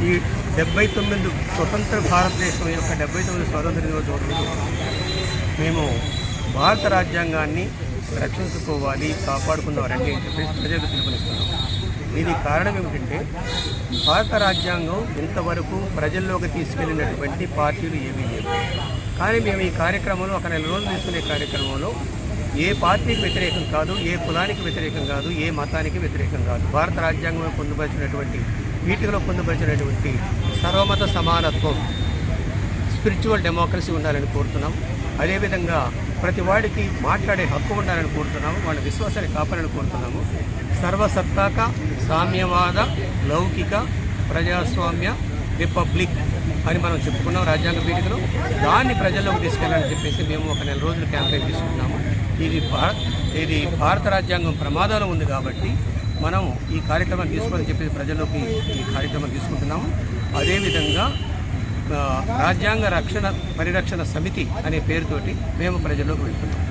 ఈ 79 స్వతంత్ర భారతదేశం యొక్క 79 స్వాతంత్ర దినోత్సవం మేము భారత రాజ్యాంగాన్ని రక్షించుకోవాలి, కాపాడుకున్నవారండి అని చెప్పేసి ప్రజలకు పిలుపునిస్తున్నాం. దీనికి కారణం ఏమిటంటే భారత రాజ్యాంగం ఇంతవరకు ప్రజల్లోకి తీసుకెళ్ళినటువంటి పార్టీలు ఏమీ లేవు. కానీ మేము ఈ కార్యక్రమంలో ఒక నెల రోజులు తీసుకునే కార్యక్రమంలో ఏ పార్టీకి వ్యతిరేకం కాదు, ఏ కులానికి వ్యతిరేకం కాదు, ఏ మతానికి వ్యతిరేకం కాదు. భారత రాజ్యాంగంలో పొందుపరిచినటువంటి వీటిలో పొందుపరిచినటువంటి సర్వమత సమానత్వం, స్పిరిచువల్ డెమోక్రసీ ఉండాలని కోరుతున్నాం. అదేవిధంగా ప్రతి వాడికి మాట్లాడే హక్కు ఉండాలని కోరుతున్నాము. వాళ్ళ విశ్వాసాన్ని కాపాడాలని కోరుతున్నాము. సర్వసత్తాక సామ్యవాద లౌకిక ప్రజాస్వామ్య రిపబ్లిక్ అని మనం చెప్పుకున్నాం రాజ్యాంగ పీఠికలో. దాన్ని ప్రజల్లోకి తీసుకెళ్ళాలని చెప్పేసి మేము ఒక నెల రోజులు క్యాంపెయిన్ తీసుకుంటున్నాము. ఇది భారత రాజ్యాంగం ప్రమాదంలో ఉంది కాబట్టి మనం ఈ కార్యక్రమం తీసుకోవాలని చెప్పేసి ప్రజల్లోకి ఈ కార్యక్రమం తీసుకుంటున్నాము. అదేవిధంగా రాజ్యాంగ పరిరక్షణ సమితి అనే పేరుతోటి మేము ప్రజల్లోకి వెళ్తున్నాం.